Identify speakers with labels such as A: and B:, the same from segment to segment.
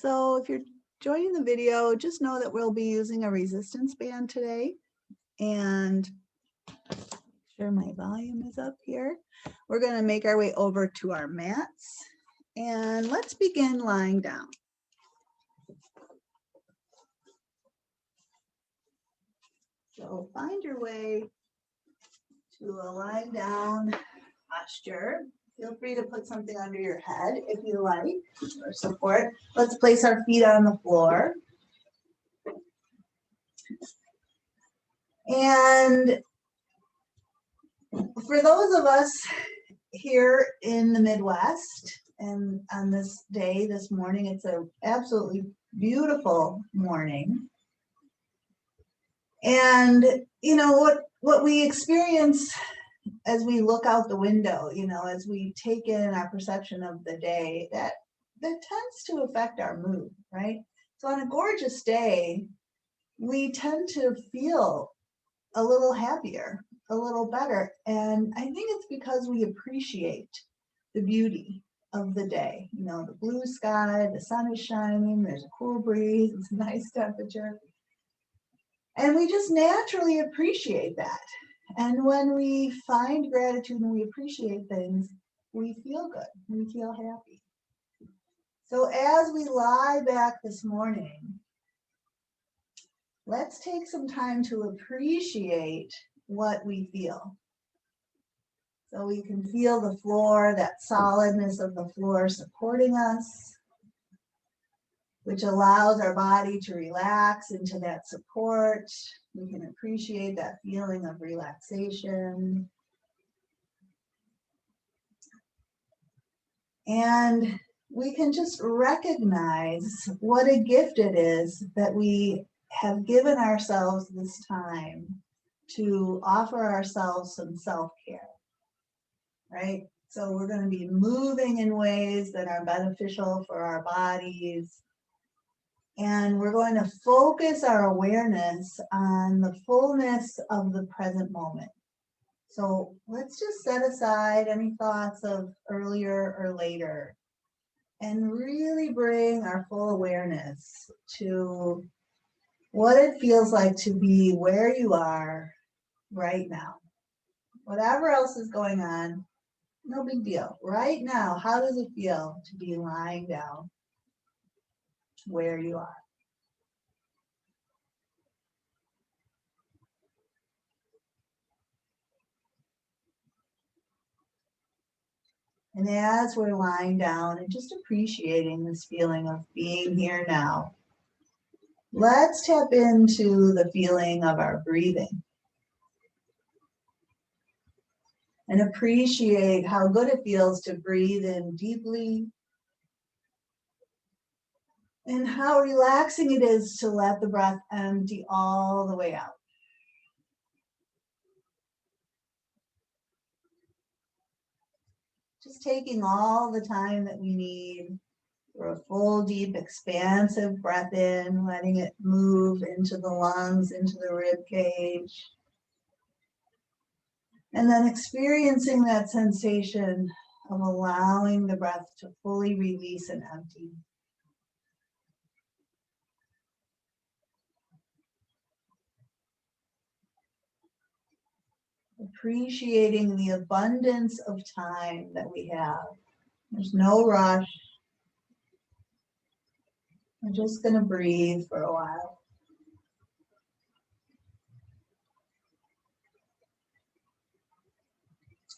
A: So if you're joining the video, just know that we'll be using a resistance band today. And make sure my volume is up here. We're going to make our way over to our mats. And let's begin lying down. So find your way to a lying down posture. Feel free to put something under your head if you like, for support. Let's place our feet on the floor. And for those of us here in the Midwest, and on this day, this morning, it's an absolutely beautiful morning. And you know what we experience as we look out the window, as we take in our perception of the day, that tends to affect our mood, right? So on a gorgeous day, we tend to feel a little happier, a little better. And I think it's because we appreciate the beauty of the day. The blue sky, the sun is shining, there's a cool breeze, it's a nice temperature. And we just naturally appreciate that. And when we find gratitude and we appreciate things, we feel good, we feel happy. So as we lie back this morning, let's take some time to appreciate what we feel. So we can feel the floor, that solidness of the floor supporting us, which allows our body to relax into that support. We can appreciate that feeling of relaxation. And we can just recognize what a gift it is that we have given ourselves this time to offer ourselves some self-care, right? So we're going to be moving in ways that are beneficial for our bodies. And we're going to focus our awareness on the fullness of the present moment. So let's just set aside any thoughts of earlier or later and really bring our full awareness to what it feels like to be where you are right now. Whatever else is going on, no big deal. Right now, how does it feel to be lying down where you are? And as we're lying down and just appreciating this feeling of being here now, let's tap into the feeling of our breathing and appreciate how good it feels to breathe in deeply and how relaxing it is to let the breath empty all the way out. Just taking all the time that we need for a full, deep, expansive breath in, letting it move into the lungs, into the rib cage. And then experiencing that sensation of allowing the breath to fully release and empty. Appreciating the abundance of time that we have. There's no rush. I'm just going to breathe for a while.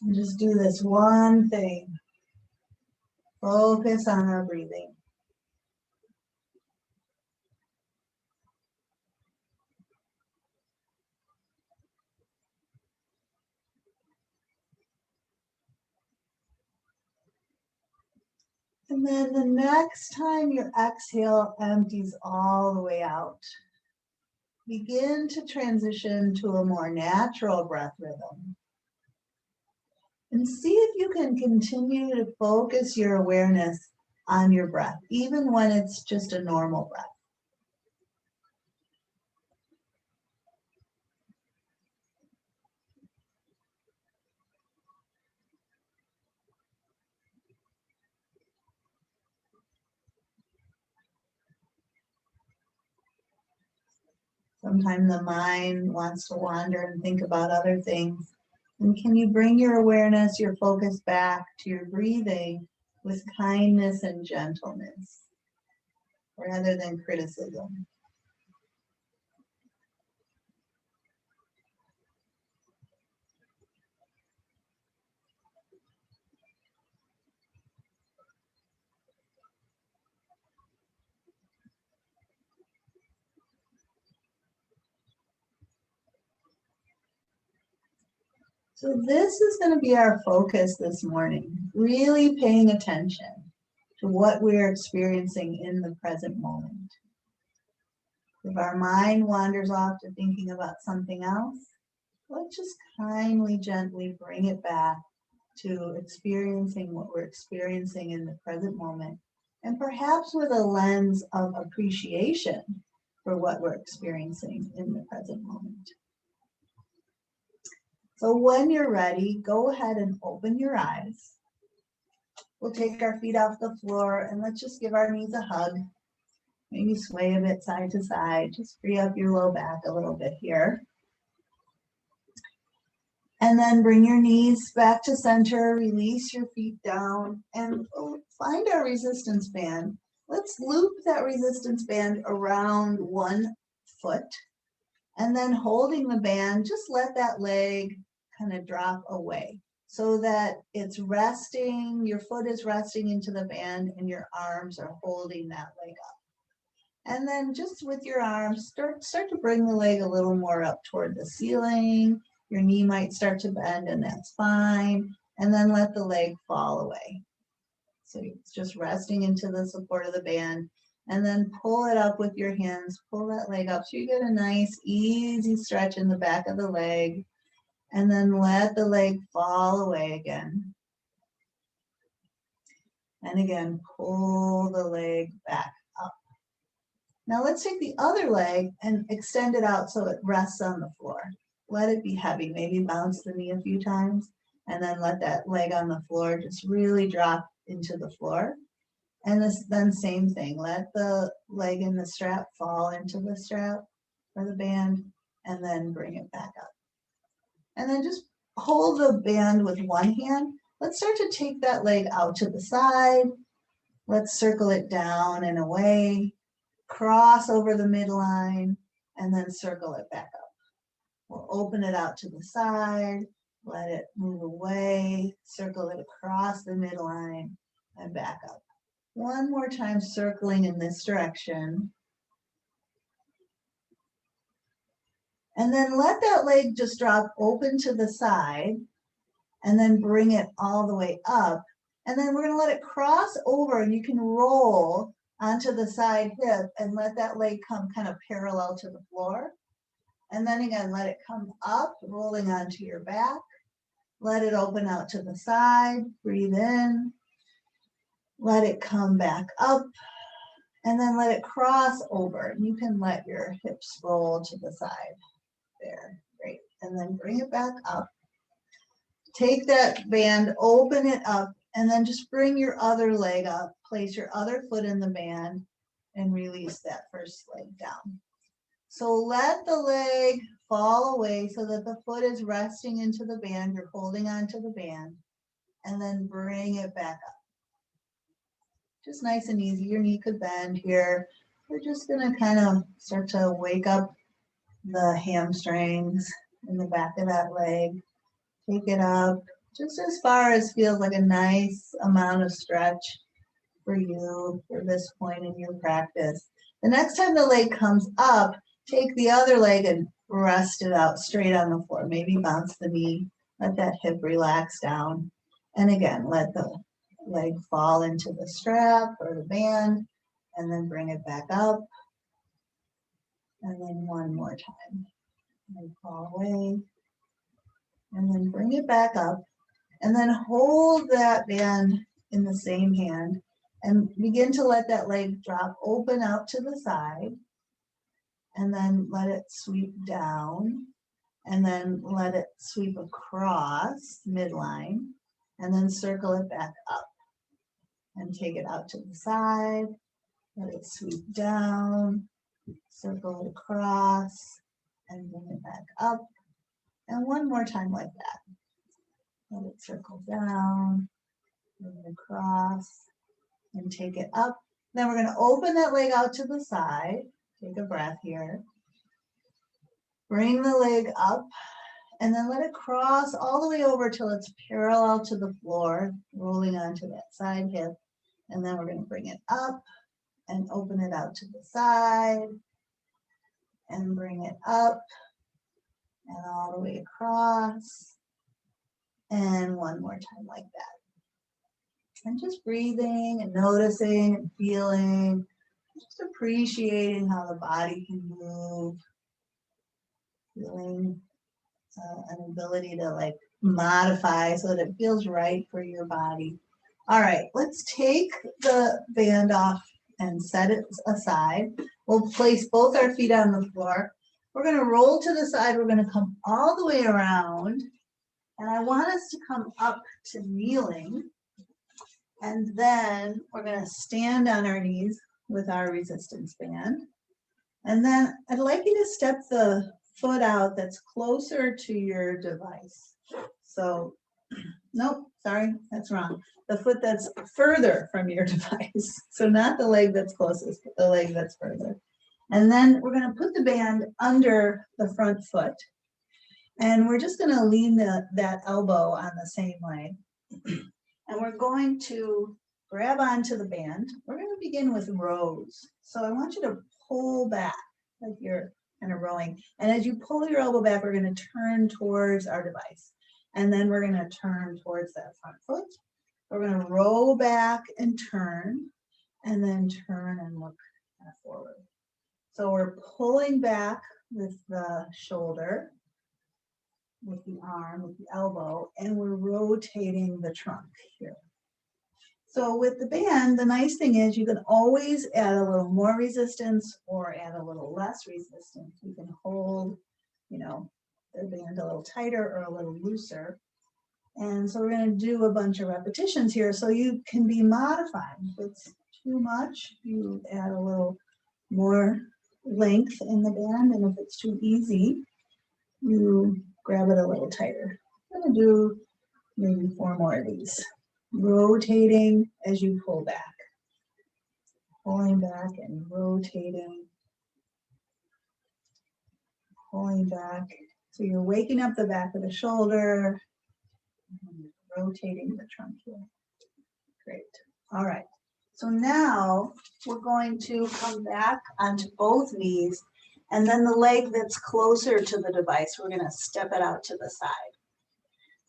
A: And just do this one thing. Focus on our breathing. And then the next time your exhale empties all the way out, begin to transition to a more natural breath rhythm. And see if you can continue to focus your awareness on your breath, even when it's just a normal breath. Sometimes the mind wants to wander and think about other things. And can you bring your awareness, your focus back to your breathing with kindness and gentleness rather than criticism? So this is going to be our focus this morning, really paying attention to what we're experiencing in the present moment. If our mind wanders off to thinking about something else, let's just kindly, gently bring it back to experiencing what we're experiencing in the present moment, and perhaps with a lens of appreciation for what we're experiencing in the present moment. So when you're ready, go ahead and open your eyes. We'll take our feet off the floor and let's just give our knees a hug. Maybe sway a bit side to side. Just free up your low back a little bit here. And then bring your knees back to center, release your feet down, and find our resistance band. Let's loop that resistance band around one foot. And then holding the band, just let that leg kind of drop away so that it's resting, your foot is resting into the band and your arms are holding that leg up. And then just with your arms, start to bring the leg a little more up toward the ceiling. Your knee might start to bend and that's fine. And then let the leg fall away. So it's just resting into the support of the band. And then pull it up with your hands, pull that leg up so you get a nice easy stretch in the back of the leg. And then let the leg fall away again. And again, pull the leg back up. Now let's take the other leg and extend it out so it rests on the floor. Let it be heavy, maybe bounce the knee a few times, and then let that leg on the floor just really drop into the floor. And then same thing, let the leg in the strap fall into the strap or the band, and then bring it back up. And then just hold the band with one hand. Let's start to take that leg out to the side. Let's circle it down and away, cross over the midline, and then circle it back up. We'll open it out to the side, let it move away, circle it across the midline, and back up. One more time, circling in this direction. And then let that leg just drop open to the side and then bring it all the way up. And then we're going to let it cross over and you can roll onto the side hip and let that leg come kind of parallel to the floor. And then again, let it come up, rolling onto your back. Let it open out to the side, breathe in. Let it come back up, and then let it cross over. You can let your hips roll to the side. There, great. And then bring it back up. Take that band, open it up, and then just bring your other leg up. Place your other foot in the band and release that first leg down. So let the leg fall away so that the foot is resting into the band. You're holding onto the band, and then bring it back up. Just nice and easy. Your knee could bend here. We're just going to kind of start to wake up the hamstrings in the back of that leg. Take it up just as far as feels like a nice amount of stretch for you for this point in your practice. The next time the leg comes up, take the other leg and rest it out straight on the floor. Maybe bounce the knee. Let that hip relax down. And again, let the leg fall into the strap or the band, and then bring it back up. And then one more time. And fall away. And then bring it back up. And then hold that band in the same hand and begin to let that leg drop open out to the side. And then let it sweep down. And then let it sweep across midline. And then circle it back up. And take it out to the side, let it sweep down, Circle it across and bring it back up. And one more time like that. Let it circle down, bring it across, and take it up. Then we're going to open that leg out to the side. Take a breath here. Bring the leg up, and then let it cross all the way over till it's parallel to the floor, rolling onto that side hip. And then we're going to bring it up and open it out to the side, and bring it up and all the way across. And one more time like that. And just breathing and noticing and feeling, just appreciating how the body can move, feeling an ability to like modify so that it feels right for your body. All right, let's take the band off and set it aside. We'll place both our feet on the floor. We're going to roll to the side. We're going to come all the way around. And I want us to come up to kneeling. And then we're going to stand on our knees with our resistance band. And then I'd like you to step the foot out that's closer to your device. So, nope, sorry, that's wrong. The foot that's further from your device. So not the leg that's closest, but the leg that's further. And then we're going to put the band under the front foot. And we're just going to lean that elbow on the same leg. And we're going to grab onto the band. We're going to begin with rows. So I want you to pull back like you're kind of rowing. And as you pull your elbow back, we're going to turn towards our device. And then we're going to turn towards that front foot. We're going to row back and turn, and then turn and look forward. So we're pulling back with the shoulder, with the arm, with the elbow, and we're rotating the trunk here. So with the band, the nice thing is you can always add a little more resistance or add a little less resistance. You can hold, you know, the band a little tighter or a little looser. And so we're going to do a bunch of repetitions here so you can be modifying. If it's too much, you add a little more length in the band, and if it's too easy, you grab it a little tighter. I'm going to do maybe 4 more of these. Rotating as you pull back. Pulling back and rotating. Pulling back. So you're waking up the back of the shoulder. And rotating the trunk here. Great. All right. So now we're going to come back onto both knees. And then the leg that's closer to the device, we're going to step it out to the side.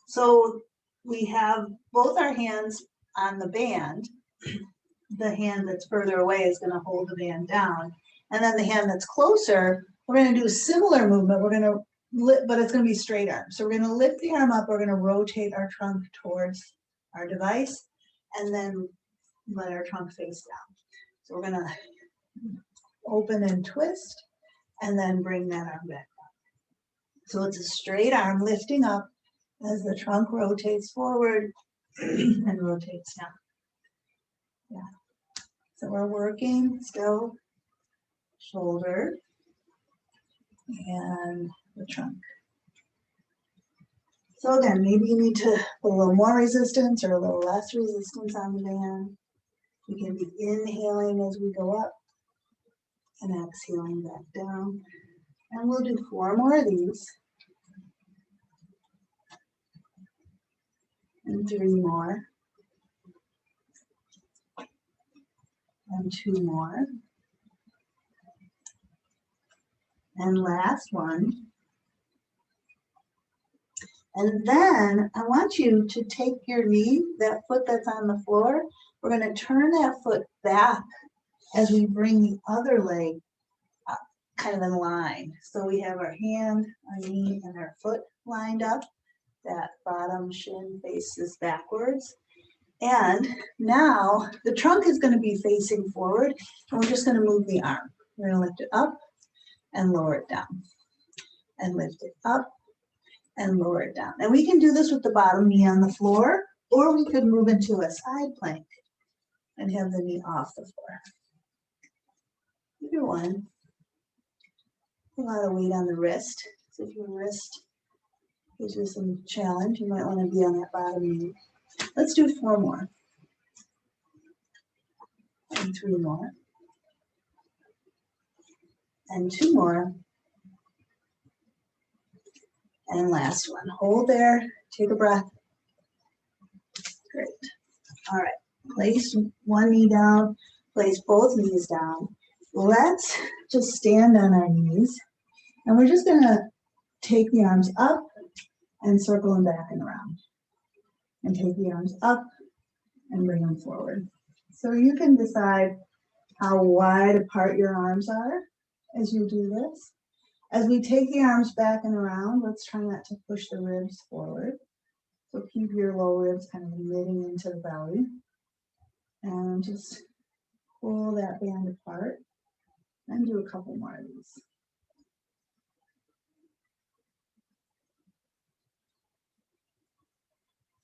A: So we have both our hands on the band. The hand that's further away is going to hold the band down. And then the hand that's closer, we're going to do a similar movement. We're going to lift, but it's going to be straight arm. So we're going to lift the arm up. We're going to rotate our trunk towards our device, and then let our trunk face down. So we're going to open and twist, and then bring that arm back up. So it's a straight arm lifting up as the trunk rotates forward and rotates down. Yeah. So we're working still shoulder and the trunk. So again, maybe you need to put a little more resistance or a little less resistance on the band. We can be inhaling as we go up and exhaling back down. And we'll do 4 more of these. And 3 more. And 2 more. And last one. And then I want you to take your knee, that foot that's on the floor, we're going to turn that foot back as we bring the other leg up, kind of in line. So we have our hand, our knee, and our foot lined up. That bottom shin faces backwards. And now the trunk is going to be facing forward, and we're just going to move the arm. We're going to lift it up and lower it down. And lift it up and lower it down. And we can do this with the bottom knee on the floor, or we could move into a side plank and have the knee off the floor. Either one. A lot of weight on the wrist. So if your wrist gives you some challenge, you might want to be on that bottom knee. Let's do 4 more. And 3 more. And 2 more. And last one. Hold there. Take a breath. Great. All right. Place one knee down. Place both knees down. Let's just stand on our knees. And we're just going to take the arms up and circle them back and around. And take the arms up and bring them forward. So you can decide how wide apart your arms are as you do this. As we take the arms back and around, let's try not to push the ribs forward. So keep your low ribs kind of knitting into the belly. And just pull that band apart. And do a couple more of these.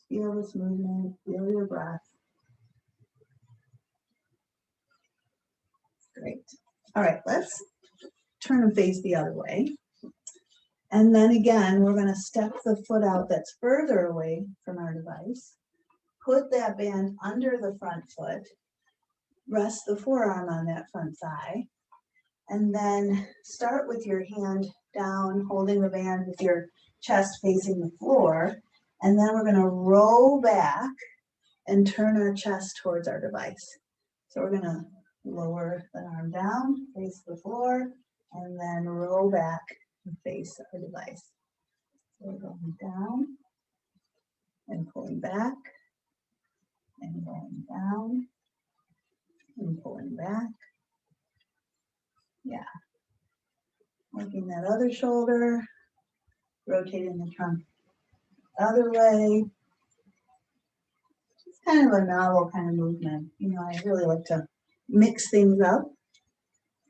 A: Feel this movement, feel your breath. Great. All right, let's turn and face the other way. And then again, we're going to step the foot out that's further away from our device. Put that band under the front foot. Rest the forearm on that front thigh. And then start with your hand down, holding the band with your chest facing the floor. And then we're going to roll back and turn our chest towards our device. So we're going to lower the arm down, face the floor, and then roll back and face our device. So we're going down and pulling back and going down and pulling back. Yeah. Working that other shoulder, rotating the trunk the other way. It's kind of a novel kind of movement. You know, I really like to mix things up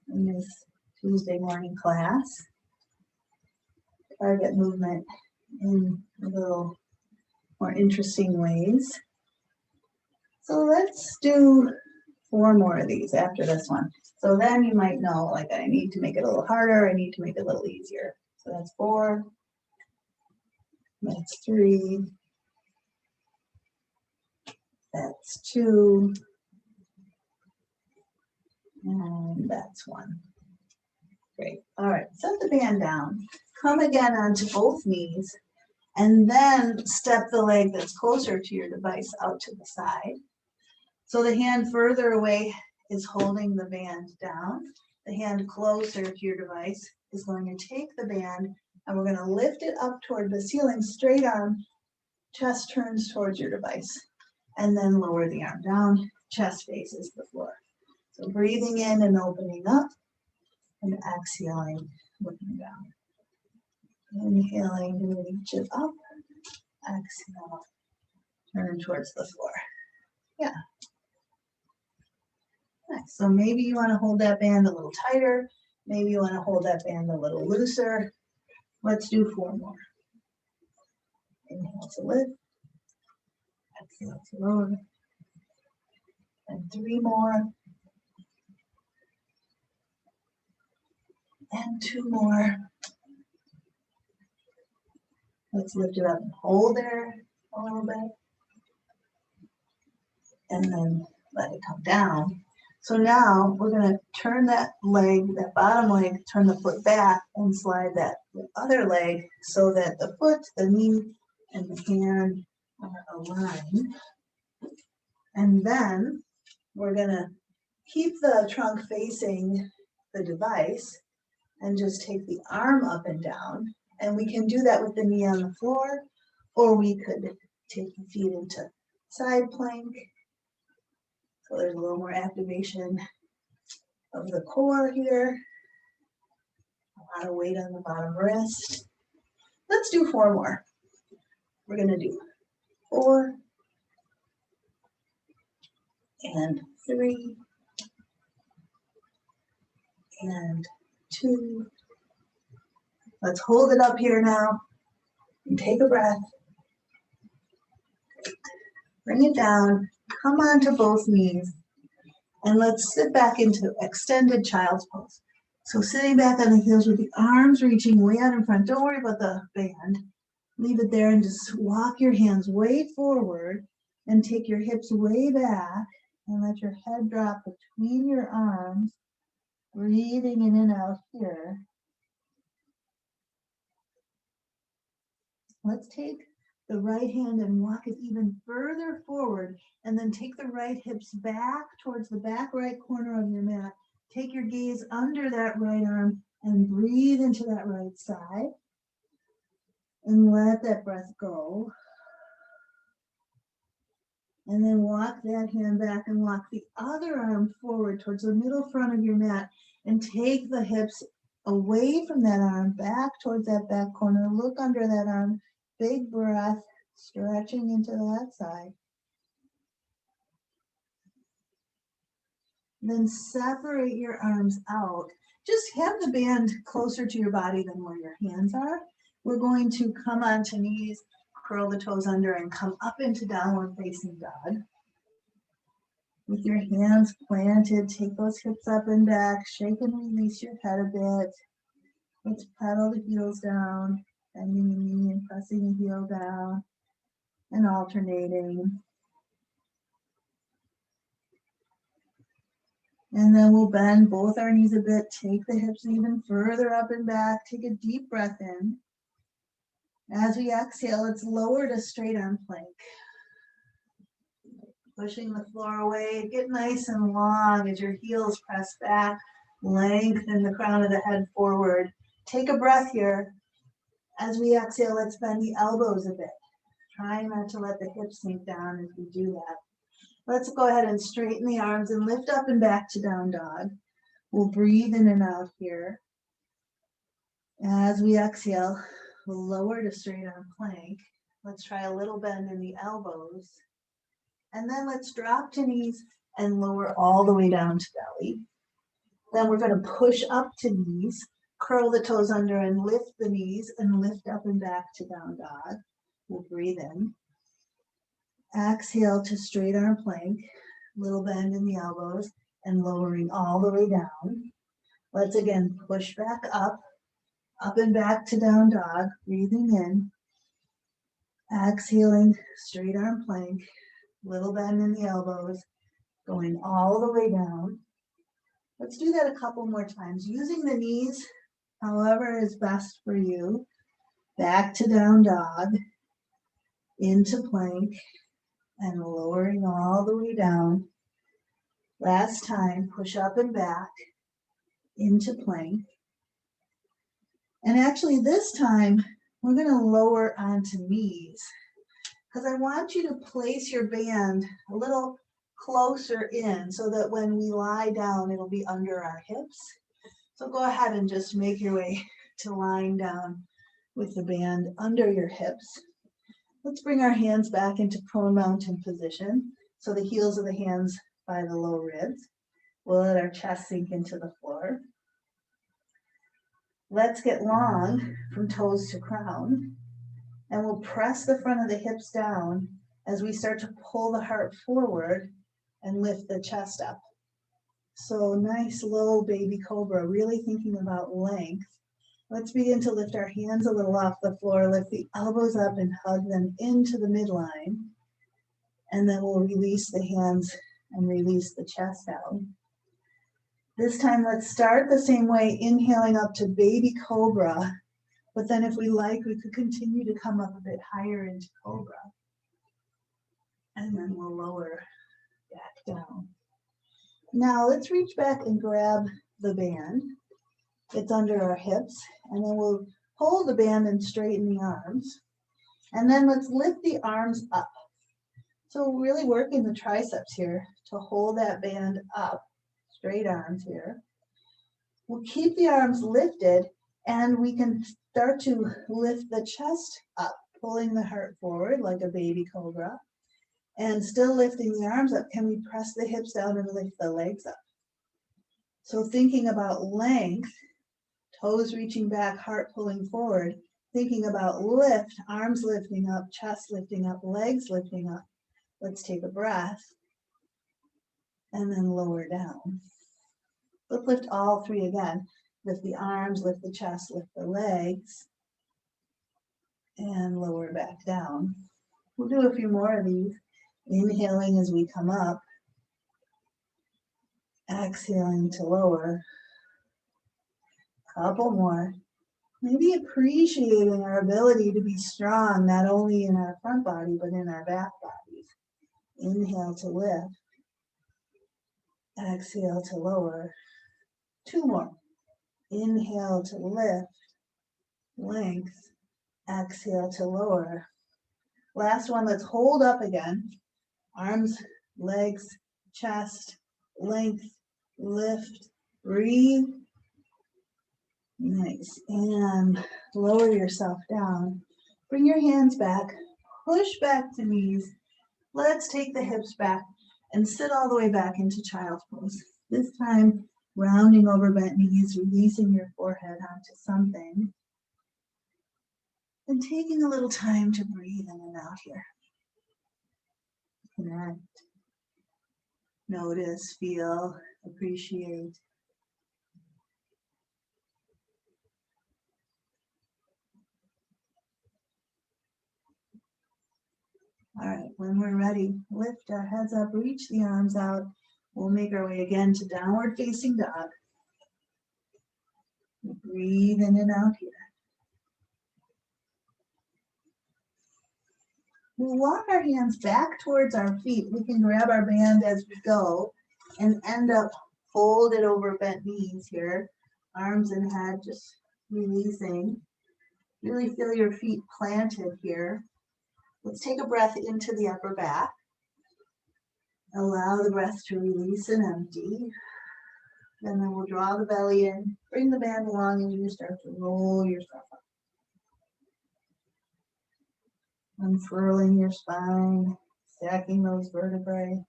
A: in this Tuesday morning class. Try to get movement in a little more interesting ways. So let's do 4 more of these after this one. So then you might know, like, I need to make it a little harder, I need to make it a little easier. So that's 4, that's 3, that's 2, and that's 1. Great. All right, set the band down. Come again onto both knees, and then step the leg that's closer to your device out to the side. So the hand further away is holding the band down. The hand closer to your device is going to take the band, and we're going to lift it up toward the ceiling, straight arm, chest turns towards your device, and then lower the arm down, chest faces the floor. So breathing in and opening up, and exhaling, looking down. Inhaling to reach it up, exhale, turn towards the floor. Yeah. Nice. So maybe you want to hold that band a little tighter. Maybe you want to hold that band a little looser. Let's do 4 more. Inhale to lift, exhale to lower, and 3 more, and 2 more. Let's lift it up and hold there a little bit, and then let it come down. So now we're going to turn that leg, that bottom leg, turn the foot back and slide that other leg so that the foot, the knee, and the hand are aligned. And then we're going to keep the trunk facing the device and just take the arm up and down. And we can do that with the knee on the floor, or we could take the feet into side plank. So there's a little more activation of the core here. A lot of weight on the bottom wrist. Let's do 4 more. We're going to do 4 and 3 and 2. Let's hold it up here now and take a breath. Bring it down. Come onto both knees, and let's sit back into extended child's pose. So sitting back on the heels with the arms reaching way out in front. Don't worry about the band. Leave it there and just walk your hands way forward and take your hips way back and let your head drop between your arms, breathing in and out here. Let's take the right hand and walk it even further forward, and then take the right hips back towards the back right corner of your mat. Take your gaze under that right arm and breathe into that right side. And let that breath go. And then walk that hand back and walk the other arm forward towards the middle front of your mat and take the hips away from that arm, back towards that back corner. Look under that arm, big breath, stretching into that side. Then separate your arms out. Just have the band closer to your body than where your hands are. We're going to come onto knees, curl the toes under, and come up into downward facing dog. With your hands planted, take those hips up and back, shake and release your head a bit. Let's pedal the heels down, bending the knee and pressing the heel down, and alternating. And then we'll bend both our knees a bit, take the hips even further up and back, take a deep breath in. As we exhale, let's lower to straight arm plank. Pushing the floor away, get nice and long as your heels press back, lengthen the crown of the head forward. Take a breath here. As we exhale, let's bend the elbows a bit. Try not to let the hips sink down as we do that. Let's go ahead and straighten the arms and lift up and back to down dog. We'll breathe in and out here. As we exhale, we'll lower to straight arm plank. Let's try a little bend in the elbows. And then let's drop to knees and lower all the way down to belly. Then we're going to push up to knees, curl the toes under and lift the knees and lift up and back to down dog. We'll breathe in. Exhale to straight arm plank, little bend in the elbows and lowering all the way down. Let's again push back up and back to down dog, breathing in. Exhaling, straight arm plank, little bend in the elbows, going all the way down. Let's do that a couple more times, using the knees however is best for you. Back to down dog, into plank, and lowering all the way down. Last time, push up and back, into plank. And actually this time, we're going to lower onto knees, because I want you to place your band a little closer in so that when we lie down, it'll be under our hips. So go ahead and just make your way to lying down with the band under your hips. Let's bring our hands back into prone mountain position. So the heels of the hands by the low ribs. We'll let our chest sink into the floor. Let's get long from toes to crown. And we'll press the front of the hips down as we start to pull the heart forward and lift the chest up. So nice low baby cobra, really thinking about length. Let's begin to lift our hands a little off the floor, lift the elbows up and hug them into the midline. And then we'll release the hands and release the chest out. This time, let's start the same way, inhaling up to baby cobra. But then if we like, we could continue to come up a bit higher into cobra. And then we'll lower back down. Now let's reach back and grab the band. It's under our hips. And then we'll hold the band and straighten the arms. And then let's lift the arms up. So really working the triceps here to hold that band up. Straight arms here. We'll keep the arms lifted and we can start to lift the chest up, pulling the heart forward like a baby cobra. And still lifting the arms up, can we press the hips down and lift the legs up? So thinking about length, toes reaching back, heart pulling forward, thinking about lift, arms lifting up, chest lifting up, legs lifting up. Let's take a breath and then lower down. Let's lift all three again. Lift the arms, lift the chest, lift the legs, and lower back down. We'll do a few more of these. Inhaling as we come up, exhaling to lower. Couple more. Maybe appreciating our ability to be strong, not only in our front body, but in our back bodies. Inhale to lift. Exhale to lower. Two more. Inhale to lift. Length. Exhale to lower. Last one, let's hold up again. Arms, legs, chest, length, lift, breathe. Nice, and lower yourself down. Bring your hands back, push back to knees. Let's take the hips back and sit all the way back into child's pose. This time, rounding over bent knees, releasing your forehead onto something. And taking a little time to breathe in and out here. Connect. Notice, feel, appreciate. All right, when we're ready, lift our heads up, reach the arms out. We'll make our way again to downward facing dog. Breathe in and out here. We'll walk our hands back towards our feet. We can grab our band as we go and end up folded over bent knees here. Arms and head just releasing. Really feel your feet planted here. Let's take a breath into the upper back. Allow the breath to release and empty. And then we'll draw the belly in, bring the band along as you start to roll yourself up. Unfurling your spine, stacking those vertebrae.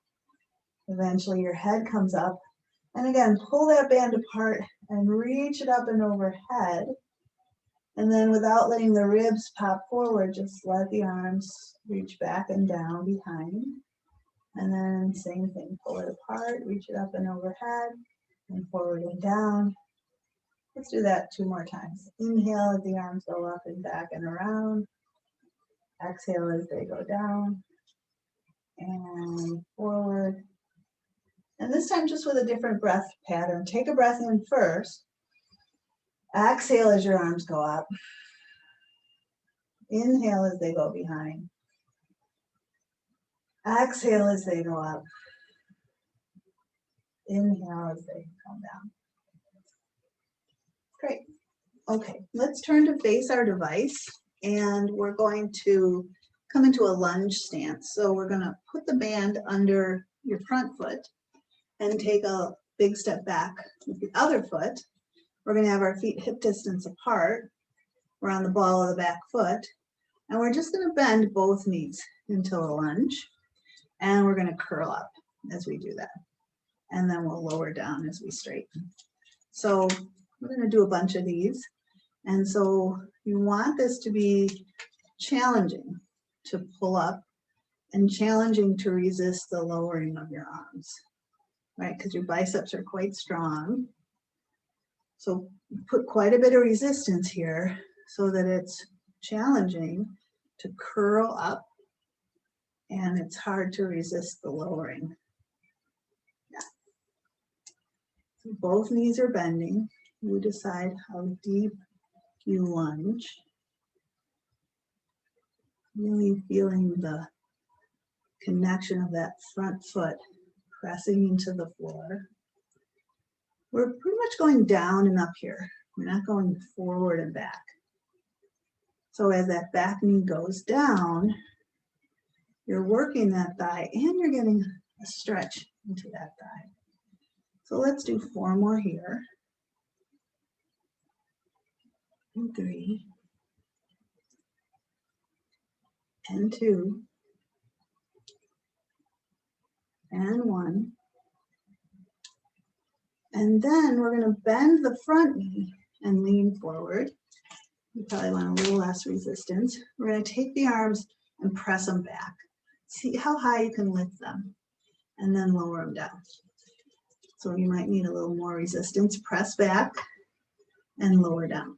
A: Eventually your head comes up. And again, pull that band apart and reach it up and overhead. And then without letting the ribs pop forward, just let the arms reach back and down behind. And then same thing, pull it apart, reach it up and overhead, and forward and down. Let's do that 2 more times. Inhale as the arms go up and back and around. Exhale as they go down and forward. And this time just with a different breath pattern. Take a breath in first. Exhale as your arms go up. Inhale as they go behind. Exhale as they go up. Inhale as they come down. Great. Okay, let's turn to face our device, and we're going to come into a lunge stance. So we're going to put the band under your front foot and take a big step back with the other foot. We're going to have our feet hip distance apart. We're on the ball of the back foot. And we're just going to bend both knees into a lunge. And we're going to curl up as we do that. And then we'll lower down as we straighten. So we're going to do a bunch of these. And so you want this to be challenging to pull up and challenging to resist the lowering of your arms, right? Because your biceps are quite strong. So put quite a bit of resistance here so that it's challenging to curl up and it's hard to resist the lowering. Yeah. So both knees are bending. You decide how deep you lunge. Really feeling the connection of that front foot pressing into the floor. We're pretty much going down and up here. We're not going forward and back. So as that back knee goes down, you're working that thigh and you're getting a stretch into that thigh. So let's do 4 more here. And 3. And 2. And 1. And then we're going to bend the front knee and lean forward. You probably want a little less resistance. We're going to take the arms and press them back. See how high you can lift them and then lower them down. So you might need a little more resistance. Press back and lower down.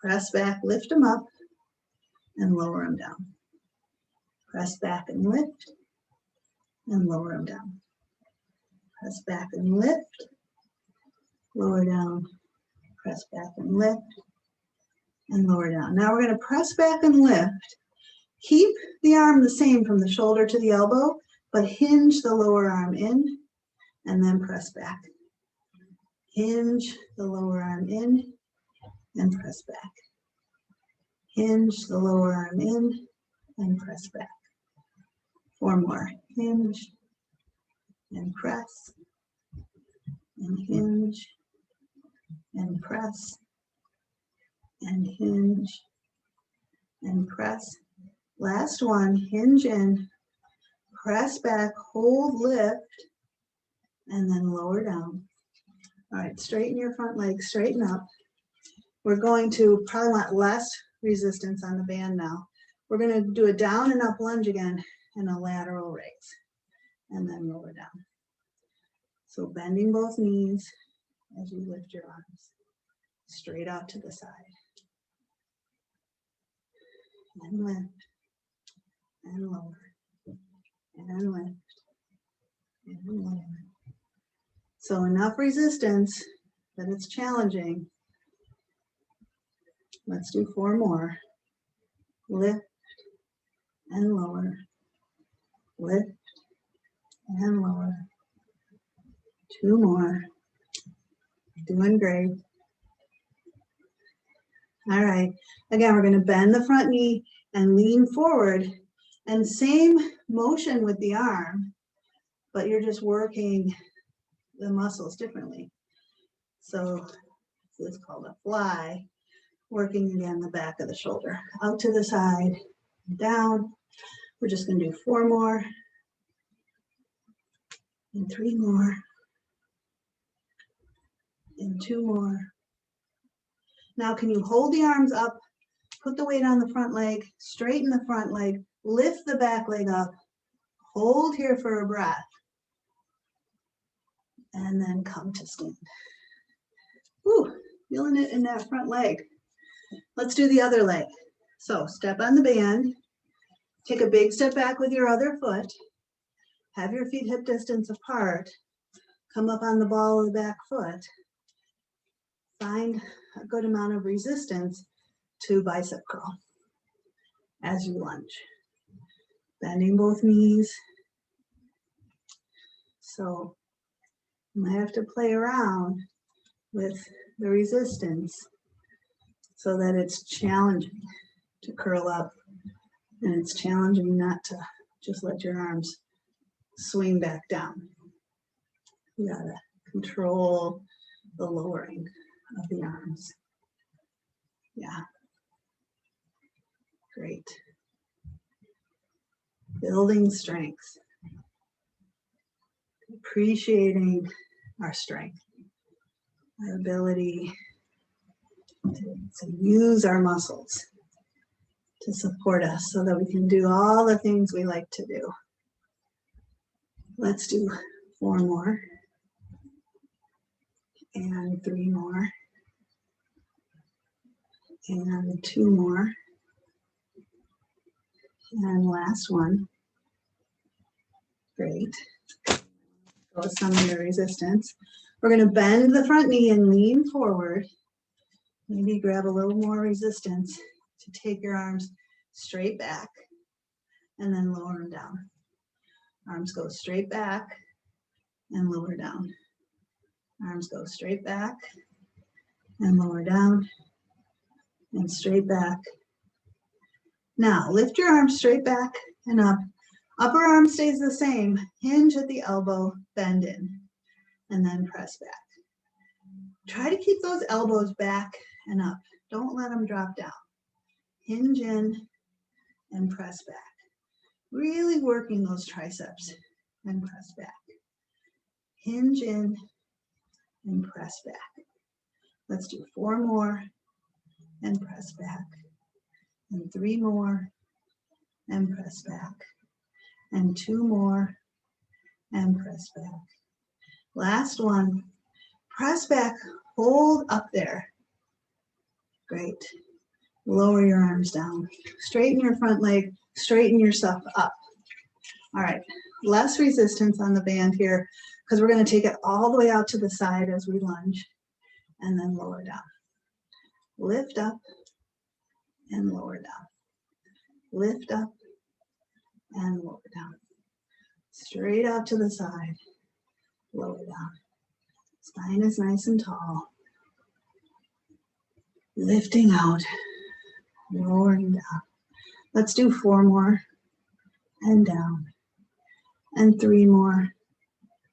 A: Press back, lift them up, and lower them down. Press back and lift, and lower them down. Press back and lift, lower down. Press back and lift, and lower down. Now we're going to press back and lift. Keep the arm the same from the shoulder to the elbow, but hinge the lower arm in, and then press back. Hinge the lower arm in, and press back. Hinge the lower arm in, and press back. 4 more. Hinge, and press, and hinge, and press, and hinge, and press. Last one, hinge in, press back, hold, lift, and then lower down. All right, straighten your front leg, straighten up. We're going to probably want less resistance on the band now. We're going to do a down and up lunge again and a lateral raise, and then lower down. So bending both knees as you lift your arms straight out to the side. And lift, and lower, and lift, and lower. So enough resistance that it's challenging. Let's do 4 more. Lift and lower, lift and lower. 2 more. Doing great. All right. Again, we're going to bend the front knee and lean forward. And same motion with the arm, but you're just working the muscles differently. So this is called a fly. Working again the back of the shoulder. Out to the side, down. We're just going to do 4 more. And 3 more. And 2 more. Now can you hold the arms up, put the weight on the front leg, straighten the front leg, lift the back leg up, hold here for a breath, and then come to stand. Whew, feeling it in that front leg. Let's do the other leg. So step on the band, take a big step back with your other foot, have your feet hip distance apart, come up on the ball of the back foot, find a good amount of resistance to bicep curl as you lunge. Bending both knees. So you might have to play around with the resistance so that it's challenging to curl up and it's challenging not to just let your arms swing back down. You gotta control the lowering of the arms. Yeah. Great. Building strength. Appreciating our strength, our ability to use our muscles to support us so that we can do all the things we like to do. Let's do 4 more. And 3 more. And 2 more. And last one. Great. Go with some of your resistance. We're going to bend the front knee and lean forward. Maybe grab a little more resistance to take your arms straight back and then lower them down. Arms go straight back and lower down. Arms go straight back and lower down and straight back. Now lift your arms straight back and up. Upper arm stays the same. Hinge at the elbow, bend in, and then press back. Try to keep those elbows back and up. Don't let them drop down. Hinge in and press back. Really working those triceps and press back. Hinge in and press back. Let's do 4 more and press back. And 3 more and press back. And 2 more and press back. Last one. Press back, Hold up there. Great. Lower your arms down. Straighten your front leg, straighten yourself up. All right, less resistance on the band here because we're going to take it all the way out to the side as we lunge and then lower down. Lift up and lower down. Lift up and lower down. Straight out to the side, lower down. Spine is nice and tall. Lifting out, lowering down. Let's do 4 more and down. And 3 more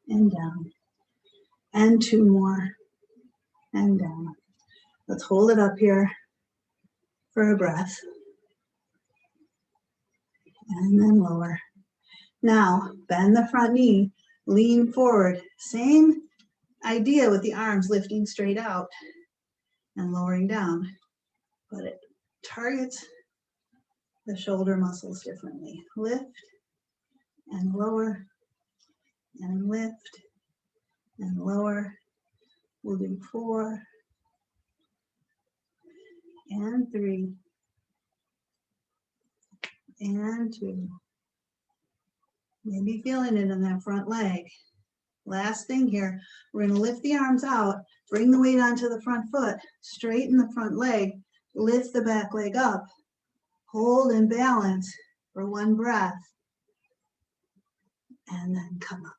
A: and down. And 2 more and down. Let's hold it up here for a breath. And then lower. Now, bend the front knee, lean forward. Same idea with the arms lifting straight out and lowering down, but it targets the shoulder muscles differently. Lift and lower and lift and lower. We'll do 4 and 3 and 2. Maybe feeling it in that front leg. Last thing here, we're going to lift the arms out, bring the weight onto the front foot, straighten the front leg, lift the back leg up, hold and balance for 1 breath, and then come up.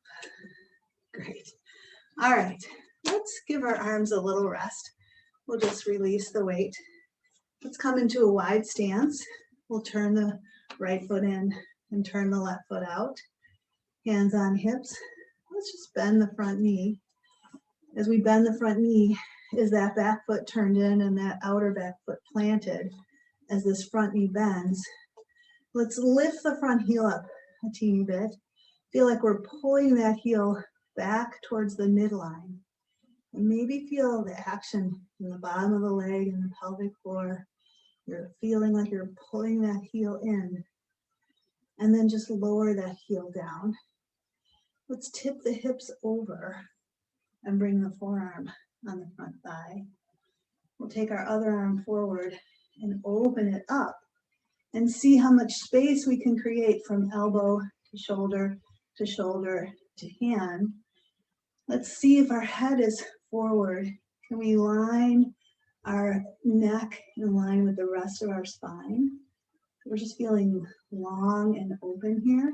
A: Great. All right, let's give our arms a little rest. We'll just release the weight. Let's come into a wide stance. We'll turn the right foot in and turn the left foot out. Hands on hips. Let's just bend the front knee. As we bend the front knee, is that back foot turned in and that outer back foot planted as this front knee bends. Let's lift the front heel up a teeny bit. Feel like we're pulling that heel back towards the midline. And maybe feel the action in the bottom of the leg and the pelvic floor. You're feeling like you're pulling that heel in. And then just lower that heel down. Let's tip the hips over and bring the forearm on the front thigh. We'll take our other arm forward and open it up and see how much space we can create from elbow to shoulder to hand. Let's see if our head is forward. Can we line our neck in line with the rest of our spine? We're just feeling long and open here.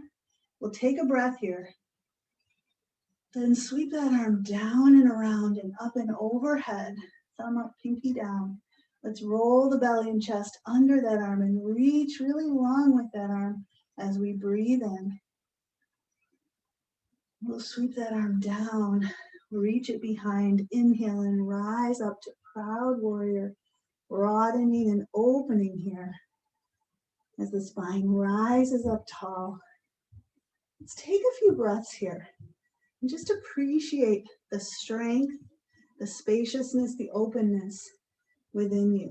A: We'll take a breath here. Then sweep that arm down and around and up and overhead. Thumb up, pinky down. Let's roll the belly and chest under that arm and reach really long with that arm as we breathe in. We'll sweep that arm down, reach it behind, inhale and rise up to proud warrior, broadening and opening here as the spine rises up tall. Let's take a few breaths here. And just appreciate the strength, the spaciousness, the openness within you.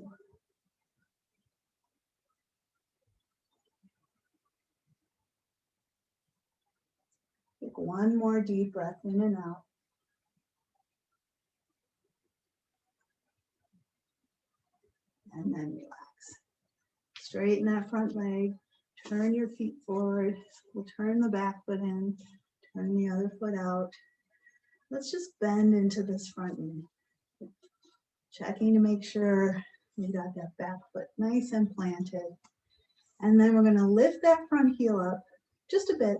A: Take 1 more deep breath in and out. And then relax. Straighten that front leg. Turn your feet forward. We'll turn the back foot in. Turn the other foot out. Let's just bend into this front knee. Checking to make sure we got that back foot nice and planted. And then we're going to lift that front heel up just a bit.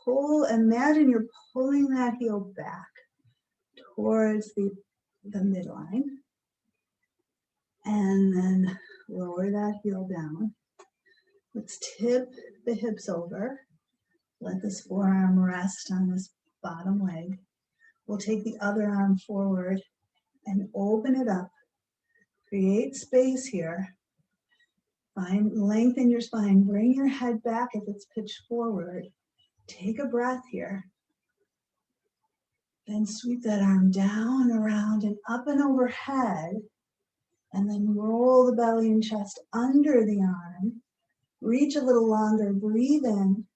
A: Pull, imagine you're pulling that heel back towards the midline. And then lower that heel down. Let's tip the hips over. Let this forearm rest on this bottom leg. We'll take the other arm forward and open it up. Create space here. Find length in your spine. Bring your head back if it's pitched forward. Take a breath here. Then sweep that arm down, around, and up and overhead. And then roll the belly and chest under the arm. Reach a little longer. Breathe in.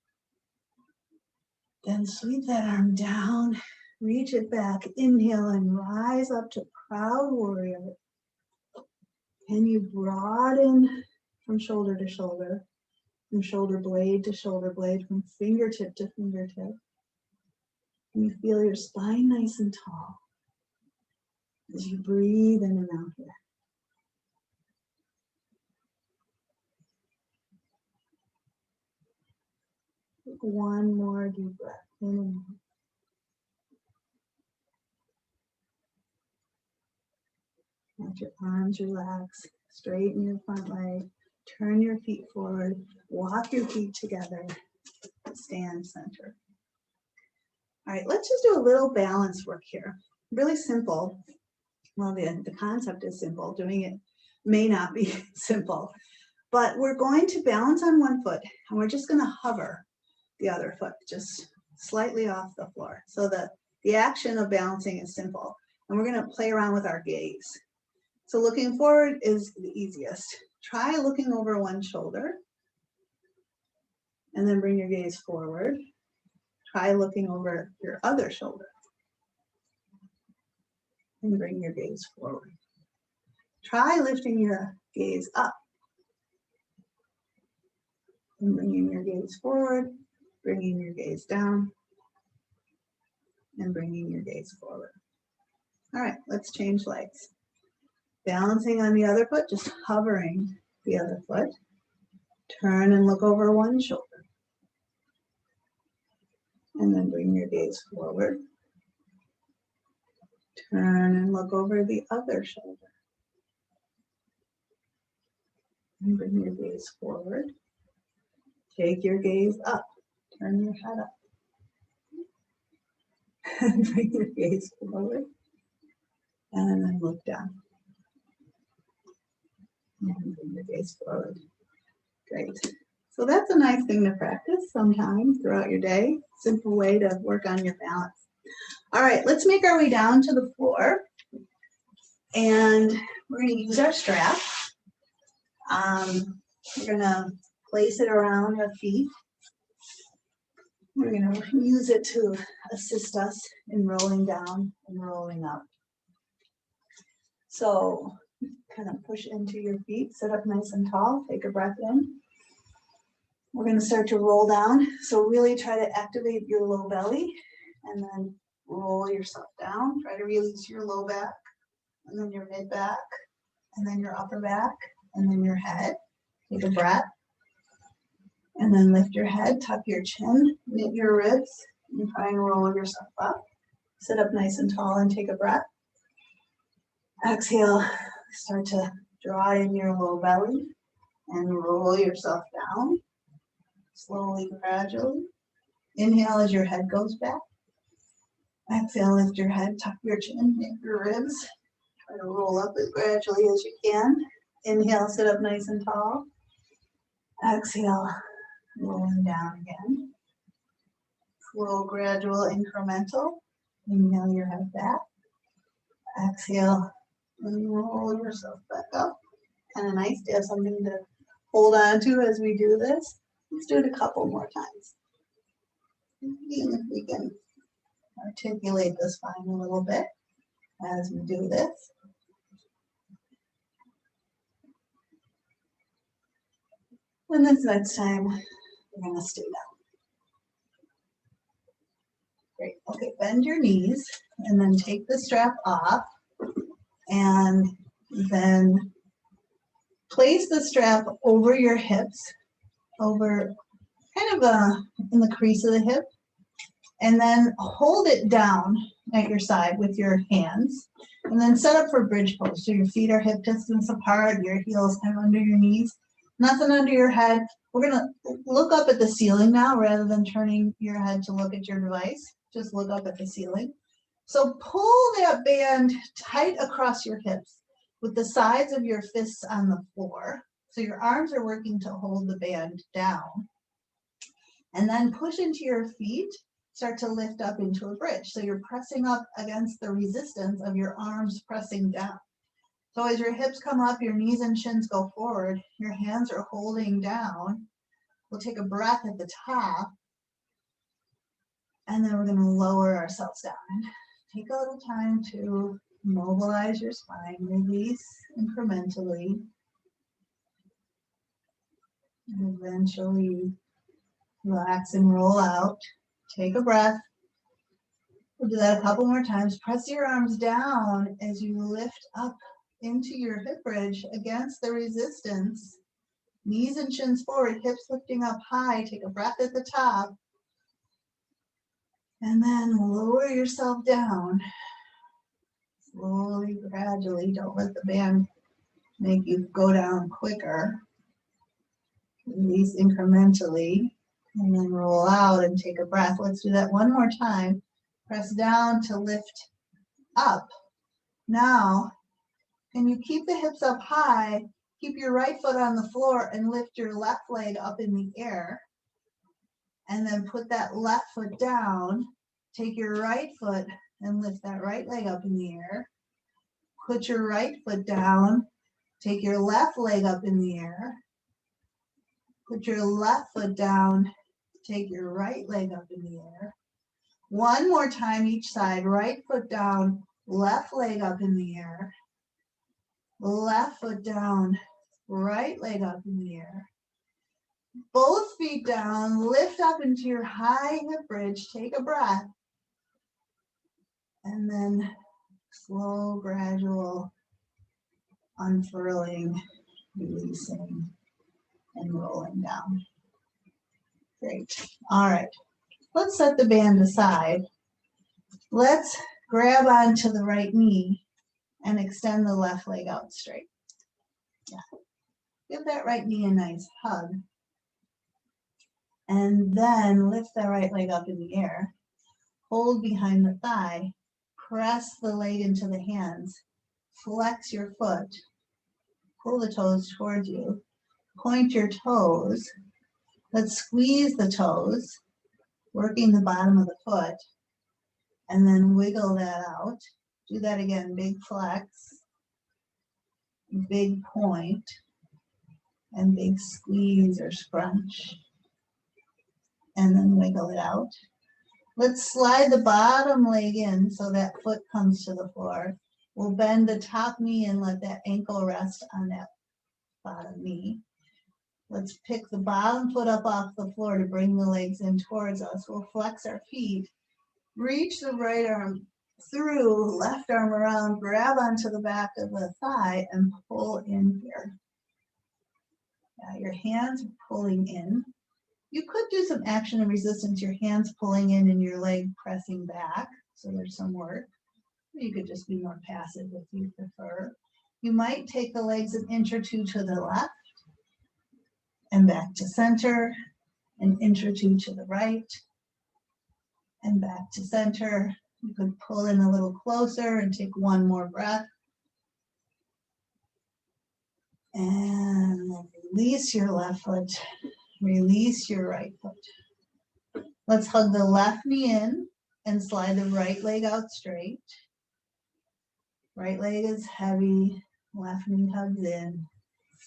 A: Then sweep that arm down Reach it back. Inhale and rise up to proud warrior. Can you broaden from shoulder to shoulder, from shoulder blade to shoulder blade, from fingertip to fingertip? Can you feel your spine nice and tall as you breathe in and out here? Take one more deep breath in and out. Let your arms relax, straighten your front leg, turn your feet forward, walk your feet together, stand center. All right, let's just do a little balance work here. Really simple. Well, the concept is simple. Doing it may not be simple, but we're going to balance on one foot and we're just going to hover the other foot just slightly off the floor. So the action of balancing is simple, and we're going to play around with our gaze. So looking forward is the easiest. Try looking over one shoulder and then bring your gaze forward. Try looking over your other shoulder and bring your gaze forward. Try lifting your gaze up and bringing your gaze forward, bringing your gaze down, and bringing your gaze forward. All right, let's change legs. Balancing on the other foot, just hovering the other foot. Turn and look over one shoulder. And then bring your gaze forward. Turn and look over the other shoulder. And bring your gaze forward. Take your gaze up. Turn your head up. And bring your gaze forward. And then look down. And bring your gaze forward. Great. So that's a nice thing to practice sometime throughout your day. Simple way to work on your balance. All right, let's make our way down to the floor. And we're going to use our strap. We're going to place it around our feet. We're going to use it to assist us in rolling down and rolling up. So kind of push into your feet, sit up nice and tall, take a breath in. We're going to start to roll down. So really try to activate your low belly and then roll yourself down. Try to release your low back and then your mid back and then your upper back and then your head. Take a breath and then lift your head, tuck your chin, knit your ribs, and try and roll yourself up. Sit up nice and tall and take a breath. Exhale, start to draw in your low belly and roll yourself down. Slowly, gradually. Inhale as your head goes back. Exhale, lift your head, tuck your chin, knit your ribs. Try to roll up as gradually as you can. Inhale, sit up nice and tall. Exhale, rolling down again. Slow, gradual, incremental. Inhale your head back. Exhale, and roll yourself back up. Kind of nice to have something to hold on to as we do this. Let's do it a couple more times. Even if we can articulate the spine a little bit as we do this. And this next time, we're going to stay down. Great. Okay, bend your knees and then take the strap off and then place the strap over your hips, over kind of in the crease of the hip, and then hold it down at your side with your hands, and then set up for bridge pose. So your feet are hip distance apart, your heels kind of under your knees, nothing under your head. We're gonna look up at the ceiling now rather than turning your head to look at your device. Just look up at the ceiling. So pull that band tight across your hips with the sides of your fists on the floor. So your arms are working to hold the band down. And then push into your feet, start to lift up into a bridge. So you're pressing up against the resistance of your arms pressing down. So as your hips come up, your knees and shins go forward, your hands are holding down. We'll take a breath at the top. And then we're going to lower ourselves down. Take a little time to mobilize your spine, release incrementally, and eventually relax and roll out. Take a breath. We'll do that a couple more times. Press your arms down as you lift up into your hip bridge against the resistance. Knees and shins forward, hips lifting up high. Take a breath at the top. And then lower yourself down. Slowly, gradually. Don't let the band make you go down quicker. Release incrementally. And then roll out and take a breath. Let's do that one more time. Press down to lift up. Now, can you keep the hips up high? Keep your right foot on the floor and lift your left leg up in the air. And then put that left foot down. Take your right foot and lift that right leg up in the air. Put your right foot down. Take your left leg up in the air. Put your left foot down. Take your right leg up in the air. One more time each side. Right foot down, left leg up in the air. Left foot down, right leg up in the air. Both feet down, lift up into your high hip bridge. Take a breath. And then slow, gradual unfurling, releasing, and rolling down. Great. All right. Let's set the band aside. Let's grab onto the right knee and extend the left leg out straight. Yeah. Give that right knee a nice hug. And then lift that right leg up in the air. Hold behind the thigh. Press the leg into the hands. Flex your foot. Pull the toes towards you. Point your toes. Let's squeeze the toes, working the bottom of the foot. And then wiggle that out. Do that again. Big flex. Big point. And big squeeze or scrunch. And then wiggle it out. Let's slide the bottom leg in so that foot comes to the floor. We'll bend the top knee and let that ankle rest on that bottom knee. Let's pick the bottom foot up off the floor to bring the legs in towards us. We'll flex our feet. Reach the right arm through, left arm around, grab onto the back of the thigh and pull in here. Now your hands are pulling in. You could do some action and resistance, your hands pulling in and your leg pressing back. So there's some work. You could just be more passive if you prefer. You might take the legs an inch or two to the left and back to center, an inch or two to the right and back to center. You could pull in a little closer and take one more breath. And then release your left foot. Release your right foot. Let's hug the left knee in and slide the right leg out straight. Right leg is heavy, left knee hugs in.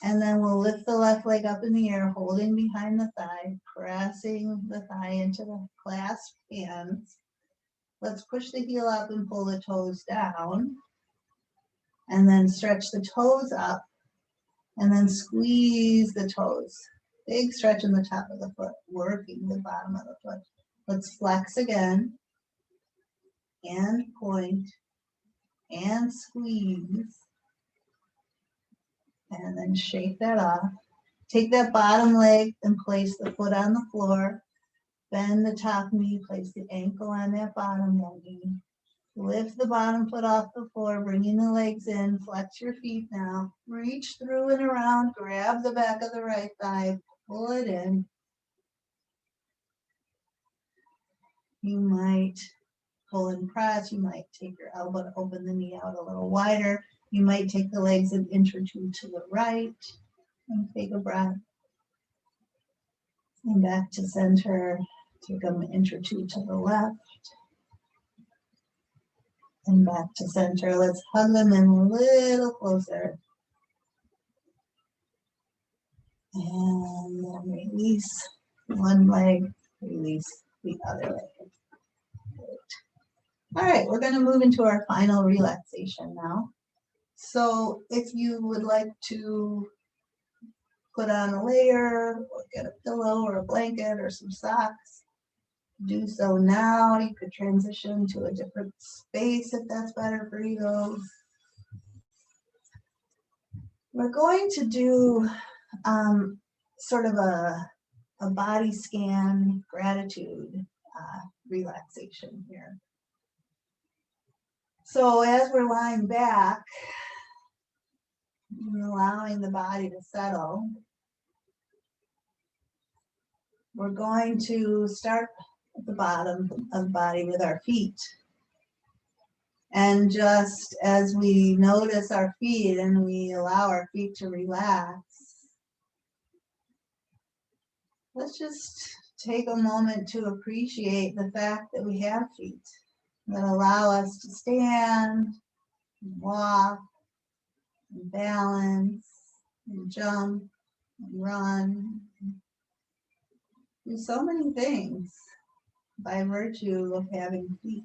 A: And then we'll lift the left leg up in the air, holding behind the thigh, pressing the thigh into the clasped hands. Let's push the heel up and pull the toes down. And then stretch the toes up and then squeeze the toes. Big stretch in the top of the foot, working the bottom of the foot. Let's flex again, and point, and squeeze. And then shake that off. Take that bottom leg and place the foot on the floor. Bend the top knee, place the ankle on that bottom knee. Lift the bottom foot off the floor, bringing the legs in. Flex your feet now. Reach through and around. Grab the back of the right thigh. Pull it in. You might pull and press. You might take your elbow to open the knee out a little wider. You might take the legs an inch or two to the right and take a breath. And back to center. Take them an inch or two to the left. And back to center. Let's hug them in a little closer. And then release one leg, release the other leg. All right, we're going to move into our final relaxation now. So if you would like to put on a layer or get a pillow or a blanket or some socks, do so now. You could transition to a different space if that's better for you. We're going to do sort of a body scan gratitude relaxation here. So as we're lying back, and allowing the body to settle, we're going to start at the bottom of the body with our feet. And just as we notice our feet and we allow our feet to relax, let's just take a moment to appreciate the fact that we have feet that allow us to stand, and walk, and balance, and jump, and run, do so many things by virtue of having feet.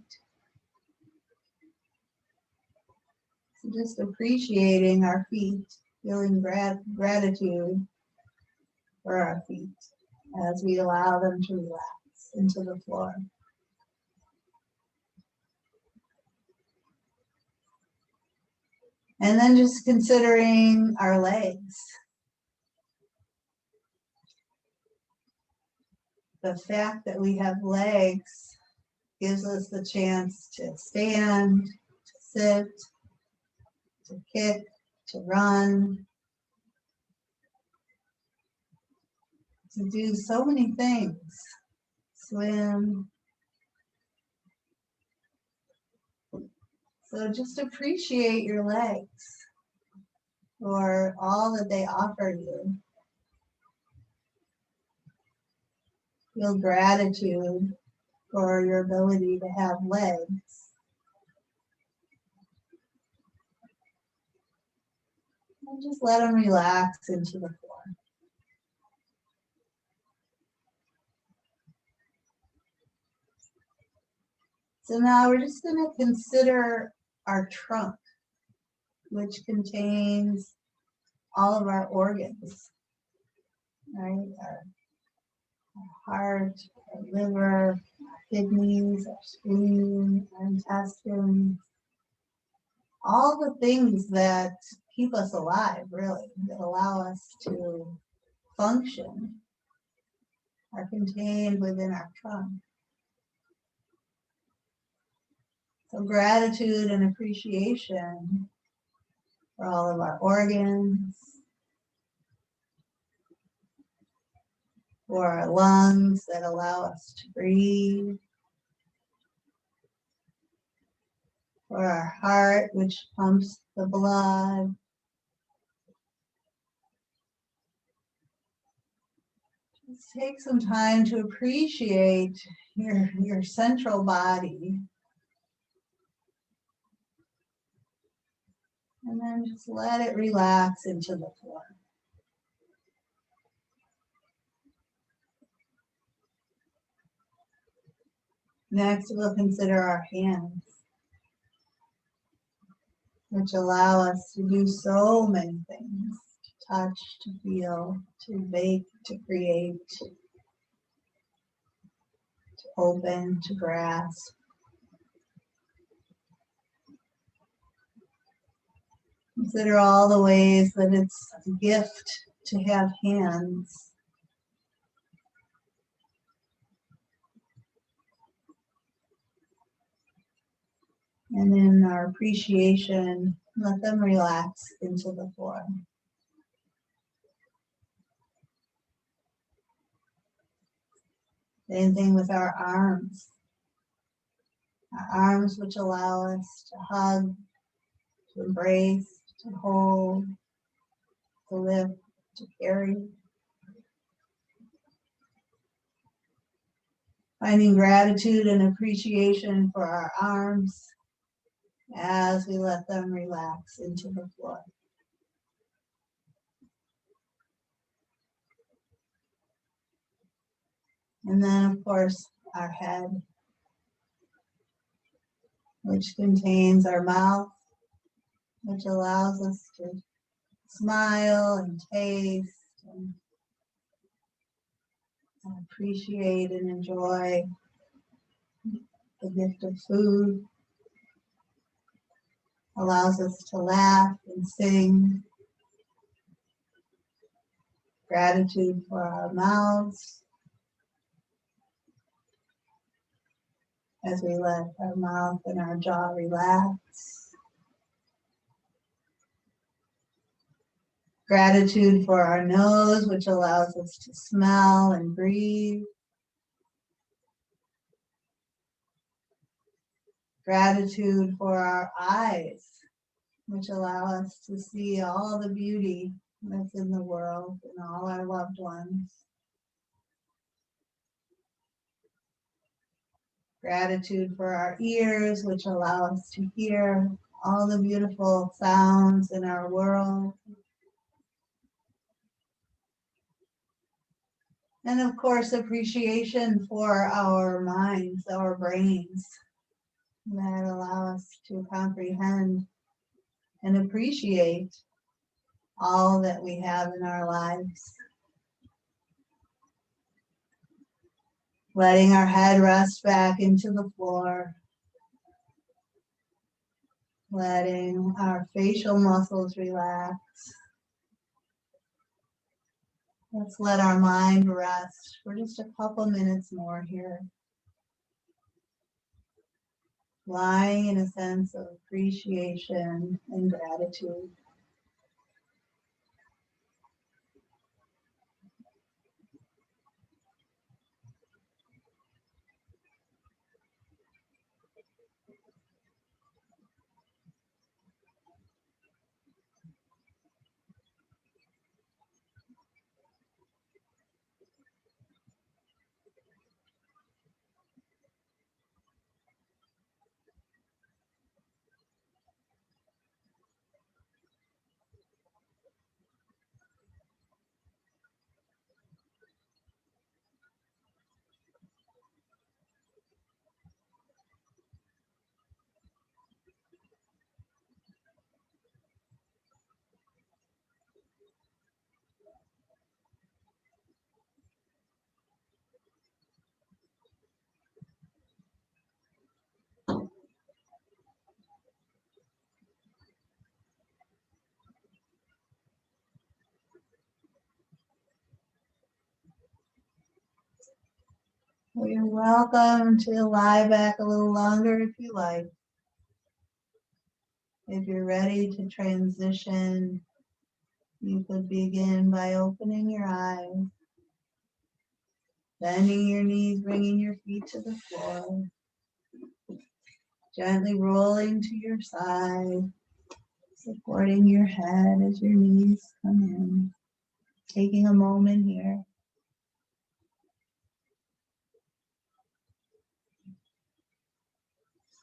A: So just appreciating our feet, feeling gratitude for our feet as we allow them to relax into the floor. And then just considering our legs. The fact that we have legs gives us the chance to stand, to sit, to kick, to run, to do so many things. Swim. So just appreciate your legs for all that they offer you. Feel gratitude for your ability to have legs. And just let them relax into the floor. So now we're just going to consider our trunk, which contains all of our organs, right? Our heart, our liver, our kidneys, our spleen, our intestines, all the things that keep us alive, really, that allow us to function, are contained within our trunk. So gratitude and appreciation for all of our organs, for our lungs that allow us to breathe, for our heart, which pumps the blood, just take some time to appreciate your central body. And then just let it relax into the floor. Next, we'll consider our hands, which allow us to do so many things: to touch, to feel, to bake, to create, to open, to grasp. Consider all the ways that it's a gift to have hands. And in our appreciation, let them relax into the floor. Same thing with our arms. Our arms, which allow us to hug, to embrace, to hold, to lift, to carry. Finding gratitude and appreciation for our arms as we let them relax into the floor. And then, of course, our head. which contains our mouth, which allows us to smile and taste and appreciate and enjoy the gift of food, allows us to laugh and sing. Gratitude for our mouths as we let our mouth and our jaw relax. Gratitude for our nose, which allows us to smell and breathe. Gratitude for our eyes, which allow us to see all the beauty that's in the world and all our loved ones. Gratitude for our ears, which allow us to hear all the beautiful sounds in our world. And of course, appreciation for our minds, our brains, that allow us to comprehend and appreciate all that we have in our lives. Letting our head rest back into the floor. Letting our facial muscles relax. Let's let our mind rest for just a couple minutes more here. Lying in a sense of appreciation and gratitude. Well, you're welcome to lie back a little longer if you like. If you're ready to transition, you could begin by opening your eyes, bending your knees, bringing your feet to the floor, gently rolling to your side, supporting your head as your knees come in, taking a moment here.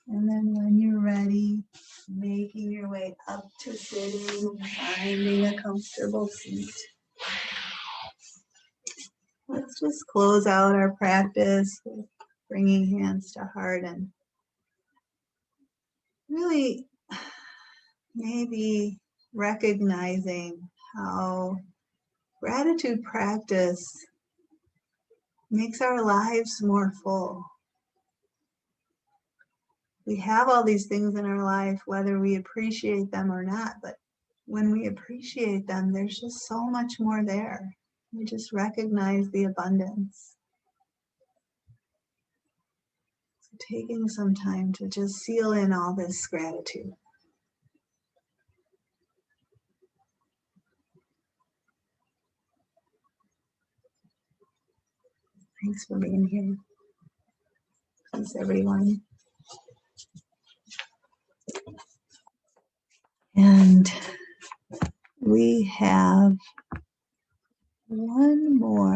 A: And then when you're ready, making your way up to sitting, finding a comfortable seat. Let's just close out our practice with bringing hands to heart and really maybe recognizing how gratitude practice makes our lives more full. We have all these things in our life, whether we appreciate them or not, but when we appreciate them, there's just so much more there. We just recognize the abundance. So taking some time to just seal in all this gratitude. Thanks for being here. Thanks, everyone. And we have one more